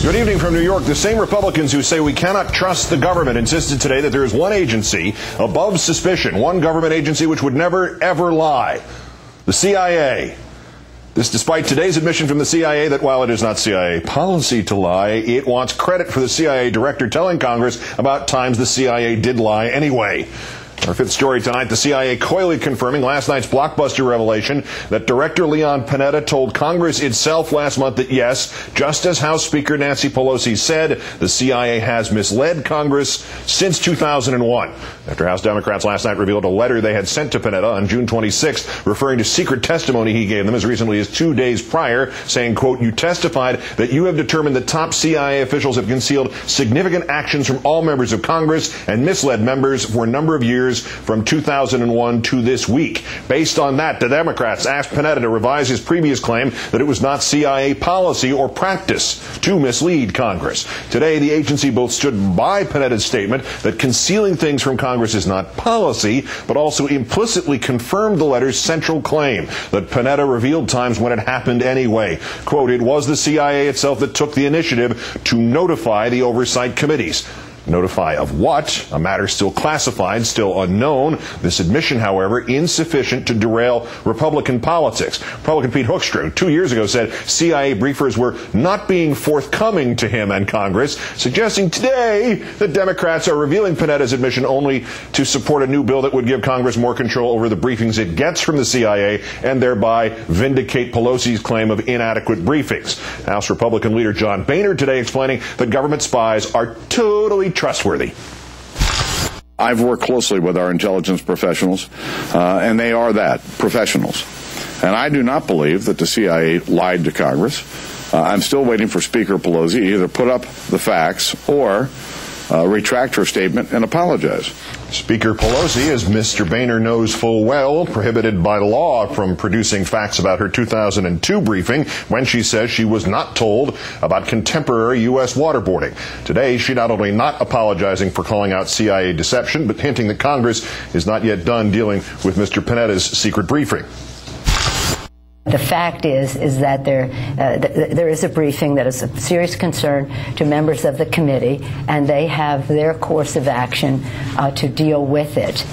Good evening from New York. The same Republicans who say we cannot trust the government insisted today that there is one agency above suspicion, one government agency which would never, ever lie: the CIA. This despite today's admission from the CIA that while it is not CIA policy to lie, it wants credit for the CIA director telling Congress about times the CIA did lie anyway. Our fifth story tonight, the CIA coyly confirming last night's blockbuster revelation that Director Leon Panetta told Congress itself last month that yes, just as House Speaker Nancy Pelosi said, the CIA has misled Congress since 2001. After House Democrats last night revealed a letter they had sent to Panetta on June 26th referring to secret testimony he gave them as recently as 2 days prior, saying, quote, "You testified that you have determined that top CIA officials have concealed significant actions from all members of Congress and misled members for a number of years from 2001 to this week. Based on that, the Democrats asked Panetta to revise his previous claim that it was not CIA policy or practice to mislead Congress. Today, the agency both stood by Panetta's statement that concealing things from Congress is not policy, but also implicitly confirmed the letter's central claim that Panetta revealed times when it happened anyway. Quote, "It was the CIA itself that took the initiative to notify the oversight committees." Notify of what? A matter still classified, still unknown. This admission, however, insufficient to derail Republican politics. Republican Pete Hoekstra 2 years ago said CIA briefers were not being forthcoming to him and Congress, suggesting today that Democrats are revealing Panetta's admission only to support a new bill that would give Congress more control over the briefings it gets from the CIA and thereby vindicate Pelosi's claim of inadequate briefings. House Republican leader John Boehner today explaining that government spies are totally trustworthy. I've worked closely with our intelligence professionals, and they are that, professionals. And I do not believe that the CIA lied to Congress. I'm still waiting for Speaker Pelosi to either put up the facts or retract her statement and apologize. Speaker Pelosi, as Mr. Boehner knows full well, prohibited by law from producing facts about her 2002 briefing when she says she was not told about contemporary U.S. waterboarding. Today, she not only not apologizing for calling out CIA deception, but hinting that Congress is not yet done dealing with Mr. Panetta's secret briefing. The fact is that there is a briefing that is of serious concern to members of the committee, and they have their course of action to deal with it.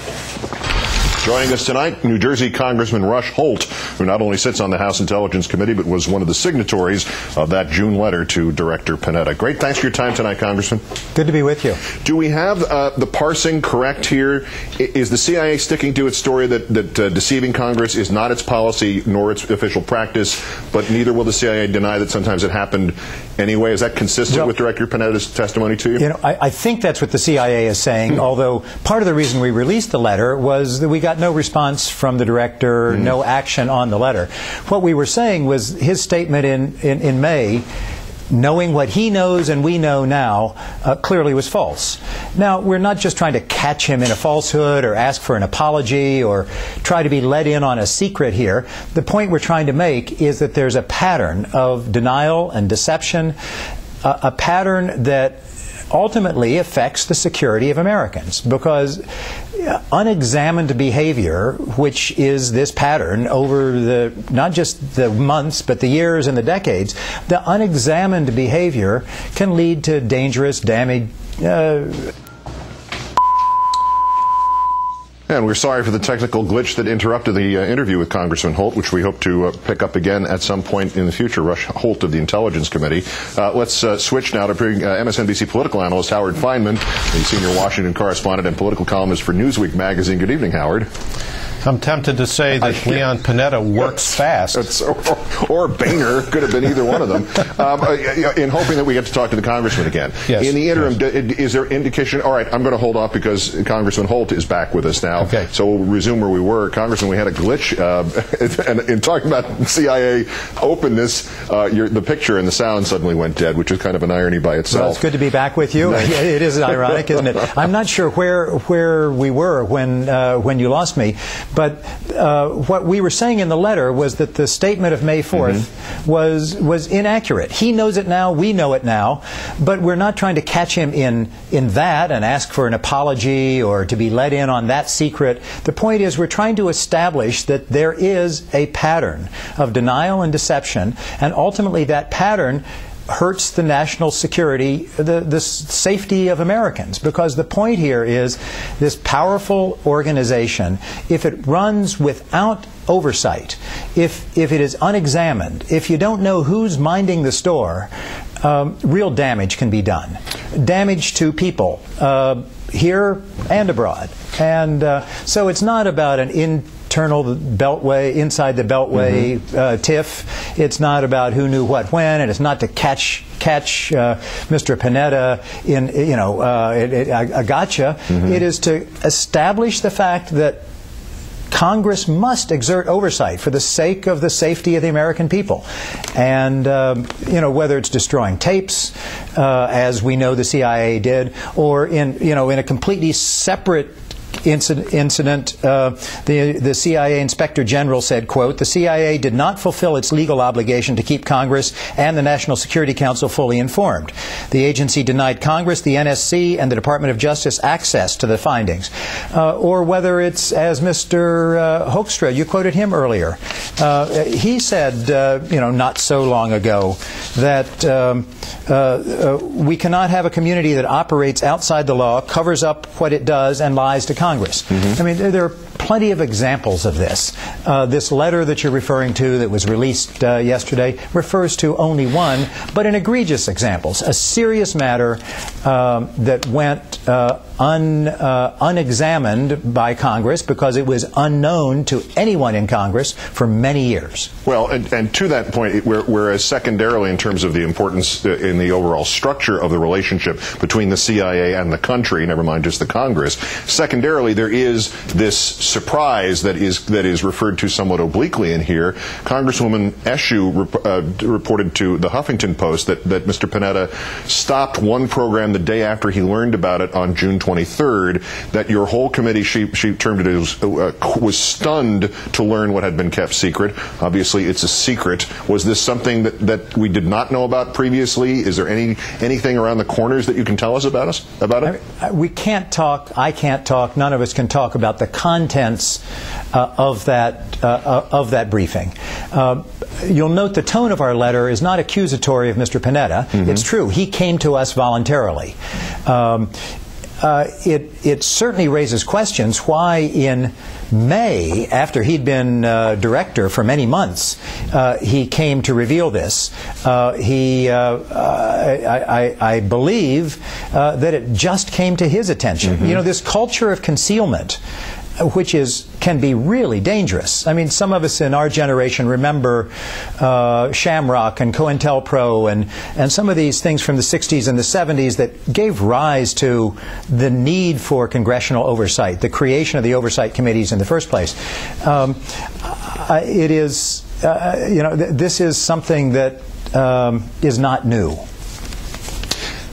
Joining us tonight, New Jersey Congressman Rush Holt, who not only sits on the House Intelligence Committee, but was one of the signatories of that June letter to Director Panetta. Great. Thanks for your time tonight, Congressman. Good to be with you. Do we have the parsing correct here? Is the CIA sticking to its story that deceiving Congress is not its policy nor its official practice, but neither will the CIA deny that sometimes it happened anyway? Is that consistent with Director Panetta's testimony to you? You know, I think that's what the CIA is saying, although part of the reason we released the letter was that we got no response from the director, no action on the letter. What we were saying was his statement in May, knowing what he knows and we know now, clearly was false. Now, we're not just trying to catch him in a falsehood or ask for an apology or try to be let in on a secret here. The point we're trying to make is that there's a pattern of denial and deception, a pattern that ultimately affects the security of Americans, because unexamined behavior, which is this pattern over the not just the months but the years and the decades, the unexamined behavior can lead to dangerous damage. And we're sorry for the technical glitch that interrupted the interview with Congressman Holt, which we hope to pick up again at some point in the future. Rush Holt of the Intelligence Committee. Let's switch now to MSNBC political analyst Howard Feynman, the senior Washington correspondent and political columnist for Newsweek magazine. Good evening, Howard. I'm tempted to say that Leon Panetta works fast. Or Boehner, could have been either one of them, in hoping that we get to talk to the congressman again. Yes, in the interim, is there indication? All right, I'm going to hold off because Congressman Holt is back with us now. Okay. So we'll resume where we were. Congressman, we had a glitch. And in talking about CIA openness, the picture and the sound suddenly went dead, which is kind of an irony by itself. Well, it's good to be back with you. It is ironic, isn't it? I'm not sure where we were when you lost me. But what we were saying in the letter was that the statement of May 4th was inaccurate. He knows it now, we know it now, but we're not trying to catch him in that and ask for an apology or to be let in on that secret. The point is we're trying to establish that there is a pattern of denial and deception, and ultimately that pattern hurts the national security, the safety of Americans. Because the point here is this powerful organization, if it runs without oversight, if it is unexamined, if you don't know who's minding the store, real damage can be done. Damage to people here and abroad. And so it's not about an internal beltway, inside the beltway tiff. It's not about who knew what when, and it's not to catch Mr. Panetta in, a gotcha. It is to establish the fact that Congress must exert oversight for the sake of the safety of the American people. And, whether it's destroying tapes, as we know the CIA did, or in a completely separate incident, the CIA Inspector General said, quote, "The CIA did not fulfill its legal obligation to keep Congress and the National Security Council fully informed. The agency denied Congress, the NSC, and the Department of Justice access to the findings." Or whether it's, as Mr. Hoekstra, you quoted him earlier, he said, not so long ago, that we cannot have a community that operates outside the law, covers up what it does, and lies to Congress. I mean, there are plenty of examples of this. This letter that you're referring to that was released yesterday refers to only one, but in egregious examples. A serious matter that went unexamined by Congress because it was unknown to anyone in Congress for many years. Well, and to that point, whereas secondarily in terms of the importance in the overall structure of the relationship between the CIA and the country, never mind just the Congress, secondarily there is this surprise that is referred to somewhat obliquely in here. Congresswoman Eshoo reported to the Huffington Post that Mr. Panetta stopped one program the day after he learned about it on June 23rd, that your whole committee, she termed it as, was stunned to learn what had been kept secret. Obviously, it's a secret. Was this something that we did not know about previously? Is there anything around the corners that you can tell us about it? We can't talk, I can't talk, none of us can talk about the contents of that briefing. You'll note the tone of our letter is not accusatory of Mr. Panetta. It's true. He came to us voluntarily. It certainly raises questions why in May, after he'd been director for many months, he came to reveal this. I believe that it just came to his attention. This culture of concealment, which can be really dangerous. I mean, some of us in our generation remember Shamrock and COINTELPRO and some of these things from the 60s and the 70s that gave rise to the need for congressional oversight, the creation of the oversight committees in the first place. This is something that is not new.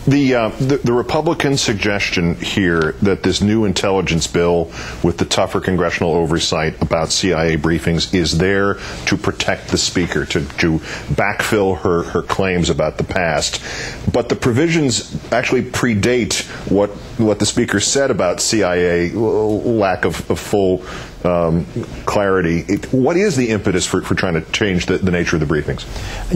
The Republican suggestion here that this new intelligence bill with the tougher congressional oversight about CIA briefings is there to protect the Speaker, to backfill her claims about the past. But the provisions actually predate what the Speaker said about CIA lack of full clarity. What is the impetus for trying to change the nature of the briefings?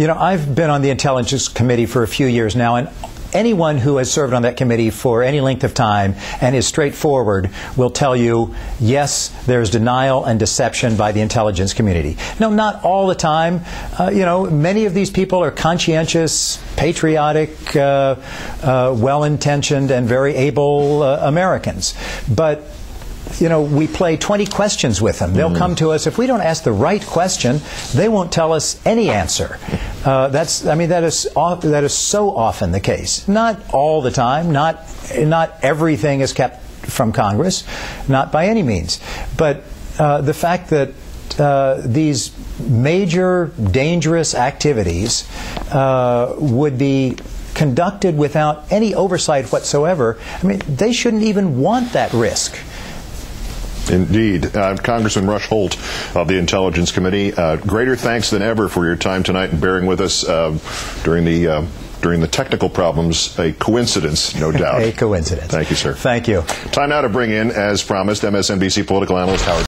I've been on the Intelligence Committee for a few years now, and anyone who has served on that committee for any length of time and is straightforward will tell you, yes, there's denial and deception by the intelligence community. No, not all the time. Many of these people are conscientious, patriotic, well-intentioned, and very able Americans. But we play 20 questions with them. They'll come to us. If we don't ask the right question, they won't tell us any answer. That is so often the case. Not all the time. Not everything is kept from Congress. Not by any means. But the fact that these major dangerous activities would be conducted without any oversight whatsoever, they shouldn't even want that risk. Indeed. Congressman Rush Holt of the Intelligence Committee, greater thanks than ever for your time tonight and bearing with us during the technical problems. A coincidence, no doubt. A coincidence. Thank you, sir. Thank you. Time now to bring in, as promised, MSNBC political analyst Howard